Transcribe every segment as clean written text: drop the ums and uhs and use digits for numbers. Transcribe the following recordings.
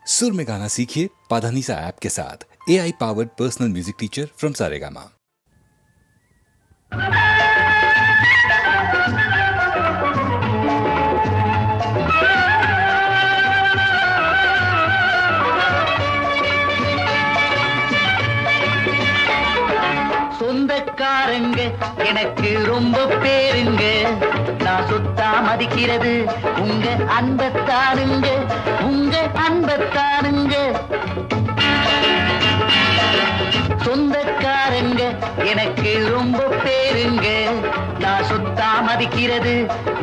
सुर में गाना सीखिए पाधानीसा ऐप के साथ। AI powered personal music teacher from Saregama. சொந்தக்காரங்க எனக்கு ரொம்ப பேருங்க, நான் சொத்தா மதிக்கிறது உங்க அன்பத்தானுங்க, உங்க அன்பத்தானுங்க. சொந்தக்காரங்க எனக்கு ரொம்ப பேருங்க, நான் சொத்தா மதிக்கிறது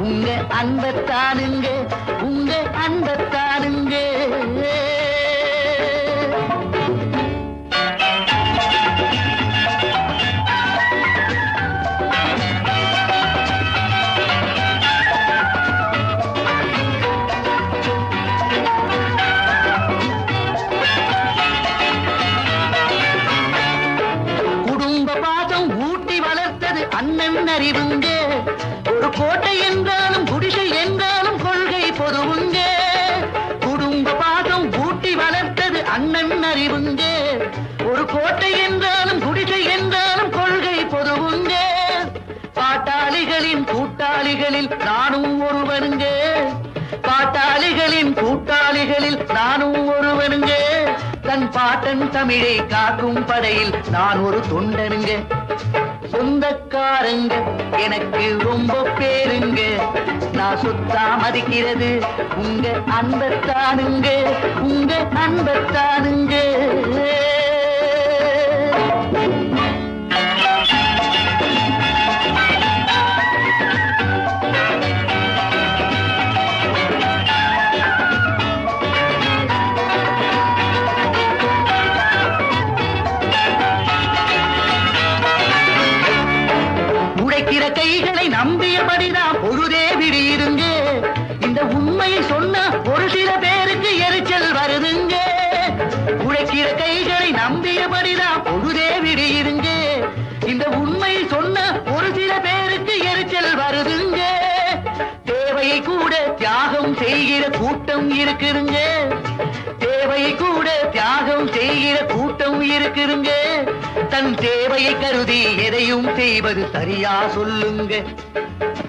உங்க அன்பத்தானுங்க, உங்க அன்பத்தானுங்க. அண்ணன் அறிவுங்க, ஒரு கோட்டை என்றாலும் குடிசை என்றாலும் கொள்கை பொதுவுங்க. குடும்ப பாசம் ஊட்டி வளர்த்தது அண்ணன் அறிவுங்க, ஒரு கோட்டை என்றாலும் குடிசை என்றாலும் கொள்கை பொதுவுங்க. பாட்டாளிகளின் கூட்டாளிகளில் நானும் ஒருவனுங்க, பாட்டாளிகளின் கூட்டாளிகளில் நானும் ஒருவனுங்க. தன் பாட்டன் தமிழை காக்கும் படையில் நான் ஒரு தொண்டனுங்க. சொந்தக்காரங்க எனக்கு ரொம்ப பேருங்க, நான் சொத்தா மதிக்கிறது உங்க அன்பத்தானுங்க, உங்க அன்பத்தானுங்க. கைகளை நம்பியபடிதான் பொழுதே விடியிருங்க, இந்த உண்மையை சொன்ன ஒரு சில பேருக்கு எரிச்சல் வருதுங்க. உழைக்கிற கைகளை நம்பியபடிதான் பொழுதே விடியிருங்க, இந்த உண்மையை சொன்ன ஒரு சில பேருக்கு எரிச்சல் வருதுங்க. தேவையை கூட தியாகம் செய்கிற கூட்டம் இருக்குதுங்க, தேவையை கூட தியாகம் செய்கிற கூட்டம் இருக்குதுங்க. தன் தேவையை கருதி எதையும் செய்வது சரியா சொல்லுங்க.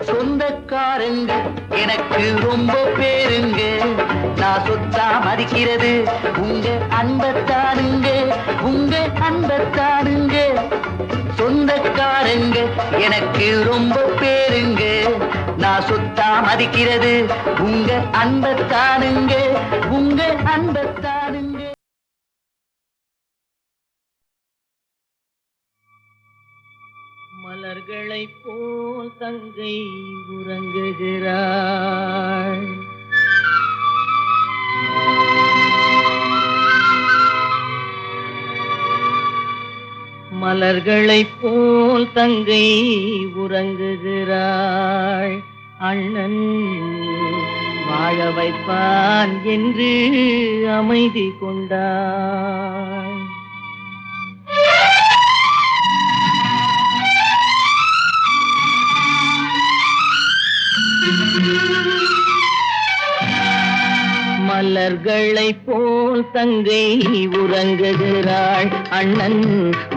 சொந்தக்காரங்க எனக்கு ரொம்ப பேருங்க, நான் சொத்தா மதிக்கிறது உங்க அன்பத்தானுங்க, உங்க அன்பத்தானுங்க. சொந்தக்காரங்க எனக்கு ரொம்ப பேருங்க, நான் சொத்தா மதிக்கிறது உங்க அன்பத்தானுங்க, உங்க அன்பத்தானுங்க. மலர்களைப் போல் தங்கை உறங்குகிறாள், மலர்களைப் போல் தங்கை உறங்குகிறாள். அண்ணன் வாழ வைப்பான் என்று அமைதி கொண்டாள். மலர்களைப் போல் தங்கை உறங்குகிறாள், அண்ணன்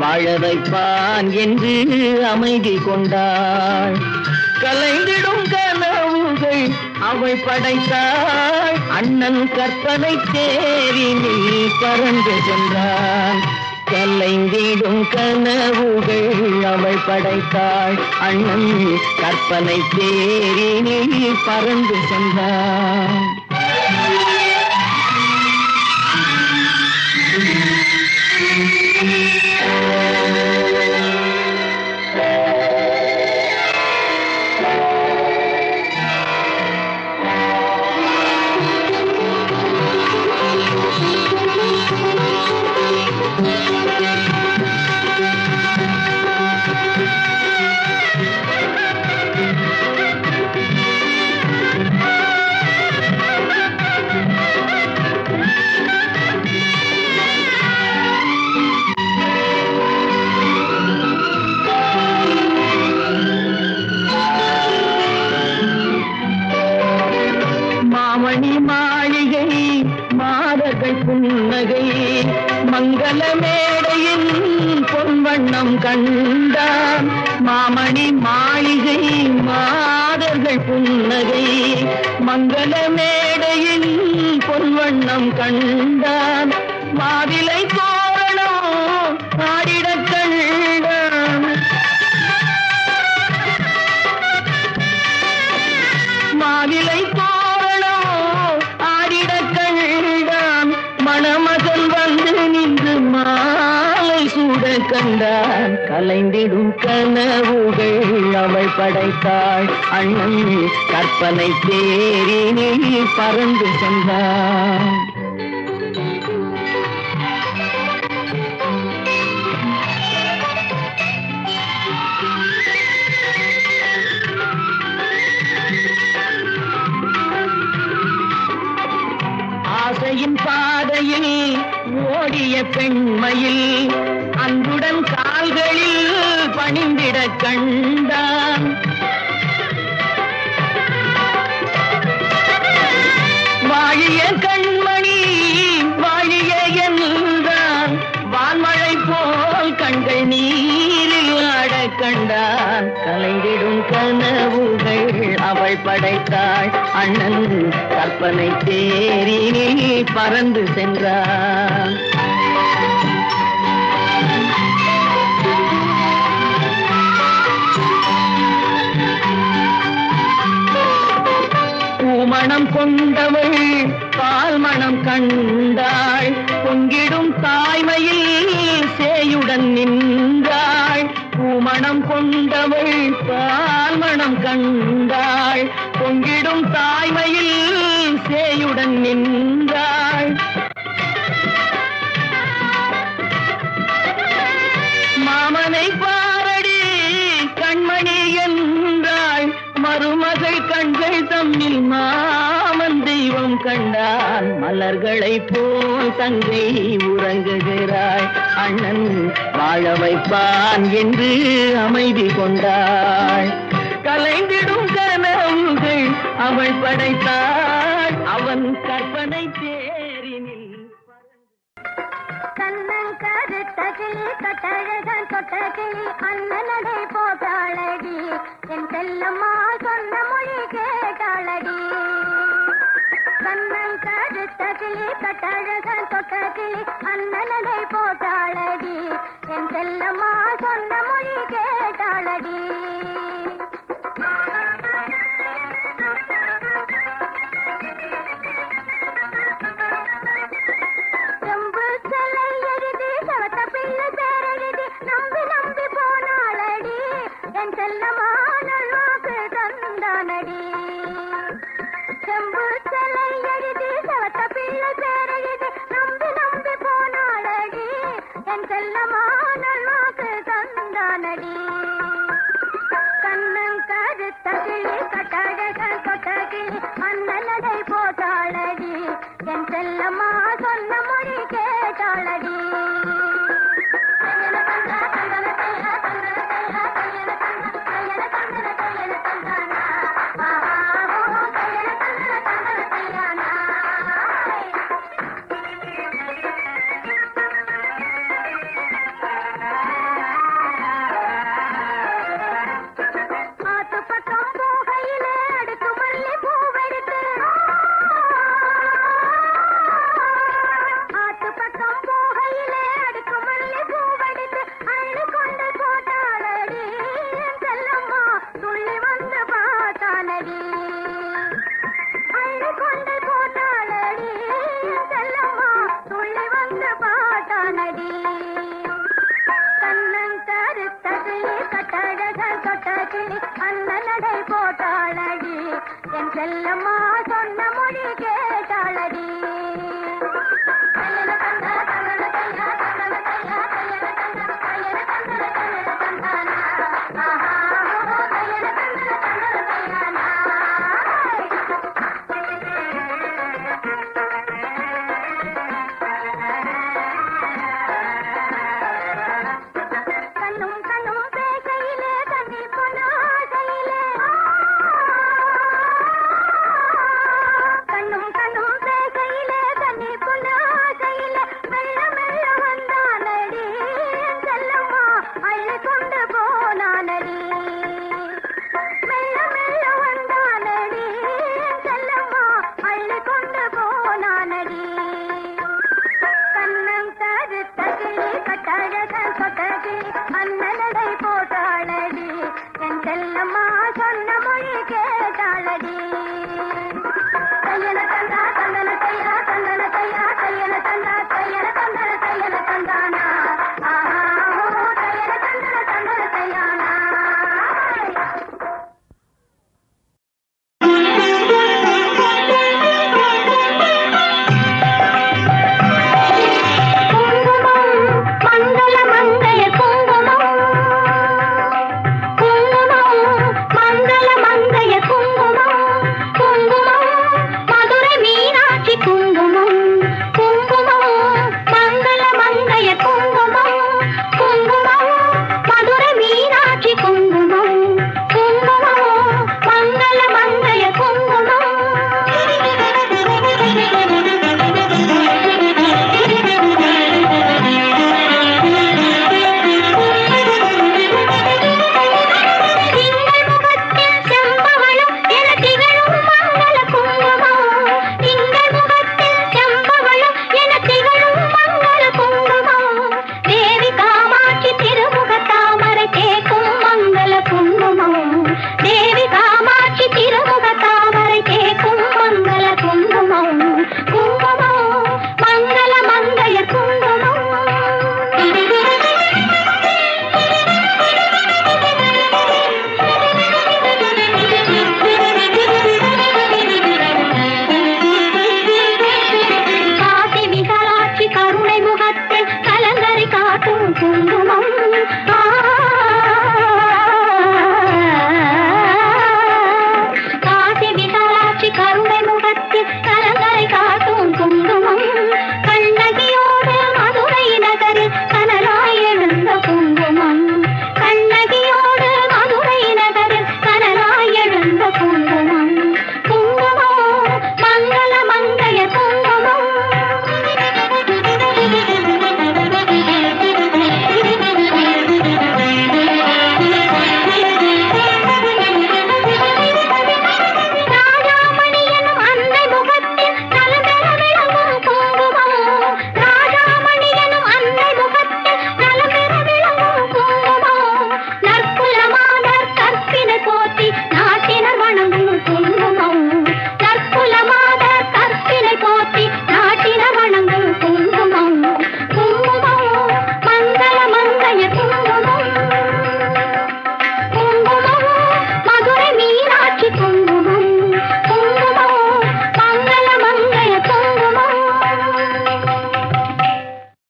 வாழ வைப்பான் என்று அமைதி கொண்டாள். கலைந்திடும் கனவுகள் அவள் படைத்தாள், அண்ணன் கற்பனை தேரினில் பறந்து சென்றான். கலைந்திடும் கனவுகள் அவள் படைத்தாள், அண்ணன் கற்பனை தேரினில் பறந்து சென்றான். மாதர்கள் புன்னகை மங்கள மேடையின் பொன்வண்ணம் கண்டான் மாமணி மாளிகை மாதர்கள் புன்னகை மங்கள மேடையின் பொன்வண்ணம் கண்டான் மாவிலை தோரணம் ஆடிடக் கண்டான் மாவிலை தோரணம் ஆடிடக் கண்டான் மணமகன் வந்து நின்று மாலை சூட கண்டான் கலைந்திடும் கனவுகள் அவள் படைத்தாள் அண்ணன் கற்பனை தேரினில் பறந்து சென்றான் ஆசையின் பாதையில் ஓடிய பெண்மையில் அன்புடன் கால்களில் பணிந்திட கண்டான் வாழிய கண்மணி வாழிய என்றான் வான்மழை போல் கண்கள் நீரில் ஆட கண்டான் கலைந்திடும் கனவுகள் அவள் படைத்தாள் அண்ணன் கற்பனை தேரினில் பறந்து சென்றான் பூமணம் கொண்டவள் பால் மணம் கண்டாள் பொங்கிடும் தாய்மையில் சேயுடன் நின்றாள் பூமணம் கொண்டவள் பால் மணம் கண்டாள் பொங்கிடும் தாய்மையில் சேயுடன் நின்றாள் மாமனை பாரடி கண்மணி என்றாள் மருமகள் கண்கள் தம்மில் மாமன் தெய்வம் கண்டான் மலர்களை போல் தங்கை உறங்குகிறாள் அண்ணன் வாழ வைப்பான் என்று அமைதி கொண்டாள் கலைந்திடும் கனவுகள் அவள் படைத்தாள் அவன் கற்பனை தேரினில் கண்ணங்கருத்த கிளி கட்டழகன் தொட்ட கிளி அண்ணனடை போட்டாளடி என் செல்லம்மா சொன்ன மொழி கேட்டாளடி கண்ணங்கருத்த கிளி கட்டழகன் தொட்ட கிளி அண்ணனடை போட்டாளடி என் செல்லம்மா சொன்ன மொழி கேட்டாளடி கண்ணன் கருத்த கிளி கட்டழகன் தொட்ட கிளி அண்ணனடை போட்டாளடி என் செல்லம்மா சொன்ன மொழி கேட்டாளடி